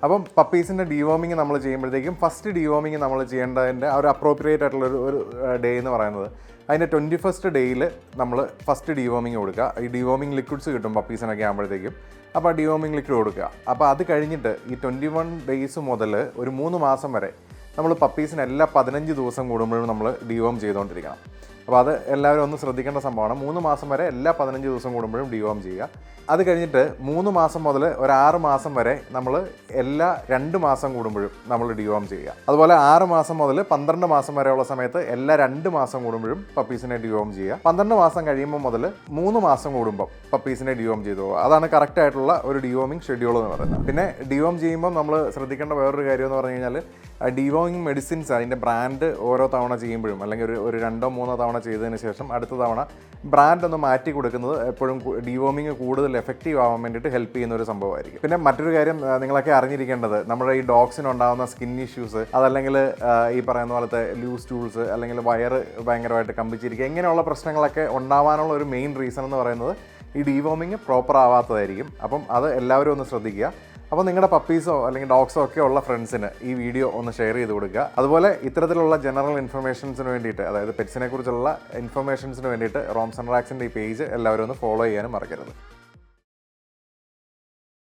അപ്പം പപ്പീസിൻ്റെ ഡിവോമിങ് നമ്മൾ ചെയ്യുമ്പോഴത്തേക്കും ഫസ്റ്റ് ഡിവോമിങ് നമ്മൾ ചെയ്യേണ്ടതിൻ്റെ ഒരു അപ്രോപ്രിയേറ്റ് ആയിട്ടുള്ളൊരു ഡേ എന്ന് പറയുന്നത് അതിൻ്റെ 21st ഡേയിൽ നമ്മൾ ഫസ്റ്റ് ഡിവോമിങ് കൊടുക്കുക. ഈ ഡിവോമിങ് ലിക്വിഡ്സ് കിട്ടും പപ്പീസിനൊക്കെ ആകുമ്പോഴത്തേക്കും. അപ്പോൾ ആ ഡിവോമിങ് ലിക്വിഡ് കൊടുക്കുക. അപ്പോൾ അത് കഴിഞ്ഞിട്ട് ഈ 21 ഡേയ്സ് മുതൽ ഒരു 3 മാസം വരെ നമ്മൾ പപ്പീസിന് എല്ലാ 15 ദിവസം കൂടുമ്പോഴും നമ്മൾ ഡിവോം ചെയ്തുകൊണ്ടിരിക്കണം. അപ്പോൾ അത് എല്ലാവരും ഒന്ന് ശ്രദ്ധിക്കേണ്ട സംഭവമാണ്. 3 മാസം വരെ എല്ലാ 15 ദിവസം കൂടുമ്പോഴും ഡിവോം ചെയ്യുക. അത് കഴിഞ്ഞിട്ട് 3 മാസം മുതൽ ഒരു 6 മാസം വരെ നമ്മൾ എല്ലാ 2 മാസം കൂടുമ്പോഴും നമ്മൾ ഡിവോം ചെയ്യുക. അതുപോലെ 6 മാസം മുതൽ 12 മാസം വരെയുള്ള സമയത്ത് എല്ലാ 2 മാസം കൂടുമ്പോഴും പപ്പീസിനെ ഡിവോം ചെയ്യുക. 12 മാസം കഴിയുമ്പോൾ മുതൽ 3 മാസം കൂടുമ്പോൾ പപ്പീസിനെ ഡിവോം ചെയ്തു പോകുക. അതാണ് കറക്റ്റ് ആയിട്ടുള്ള ഒരു ഡിവോമിങ് ഷെഡ്യൂൾ എന്ന് പറയുന്നത്. പിന്നെ ഡിവോം ചെയ്യുമ്പോൾ നമ്മൾ ശ്രദ്ധിക്കേണ്ട വേറൊരു കാര്യം എന്ന് പറഞ്ഞു കഴിഞ്ഞാൽ ഡിവോമിങ് മെഡിസിൻസ് അതിൻ്റെ ബ്രാൻഡ് ഓരോ തവണ ചെയ്യുമ്പോഴും അല്ലെങ്കിൽ ഒരു 2-3 തവണ ചെയ്തതിന് ശേഷം അടുത്ത തവണ ബ്രാൻഡ് ഒന്ന് മാറ്റി കൊടുക്കുന്നത് എപ്പോഴും ഡിവോമിങ് കൂടുതൽ എഫക്റ്റീവ് ആവാൻ വേണ്ടിയിട്ട് ഹെൽപ്പ് ചെയ്യുന്ന ഒരു സംഭവമായിരിക്കും. പിന്നെ മറ്റൊരു കാര്യം നിങ്ങളൊക്കെ അറിഞ്ഞിരിക്കേണ്ടത്, നമ്മുടെ ഈ ഡോഗ്സിനുണ്ടാകുന്ന സ്കിൻ ഇഷ്യൂസ്, അതല്ലെങ്കിൽ ഈ പറയുന്ന പോലത്തെ ലൂസ് ടൂൾസ്, അല്ലെങ്കിൽ വയറ് ഭയങ്കരമായിട്ട് കമ്പിച്ചിരിക്കുക, ഇങ്ങനെയുള്ള പ്രശ്നങ്ങളൊക്കെ ഉണ്ടാവാനുള്ള ഒരു മെയിൻ റീസൺ എന്ന് പറയുന്നത് ഈ ഡിവോമിങ് പ്രോപ്പർ ആവാത്തതായിരിക്കും. അപ്പം അത് എല്ലാവരും ഒന്ന് ശ്രദ്ധിക്കുക. അപ്പോൾ നിങ്ങളുടെ പപ്പീസോ അല്ലെങ്കിൽ ഡോഗ്സോ ഒക്കെ ഉള്ള ഫ്രണ്ട്സിന് ഈ വീഡിയോ ഒന്ന് ഷെയർ ചെയ്ത് കൊടുക്കുക. അതുപോലെ ഇത്തരത്തിലുള്ള ജനറൽ ഇൻഫർമേഷൻസിന് വേണ്ടിയിട്ട്, അതായത് പെറ്റ്സിനെ കുറിച്ചുള്ള ഇൻഫർമേഷൻസിന് വേണ്ടിയിട്ട് റോംസ് ആൻഡ് റാക്സിൻ്റെ ഈ പേജ് എല്ലാവരും ഒന്ന് ഫോളോ ചെയ്യാനും മറക്കരുത്.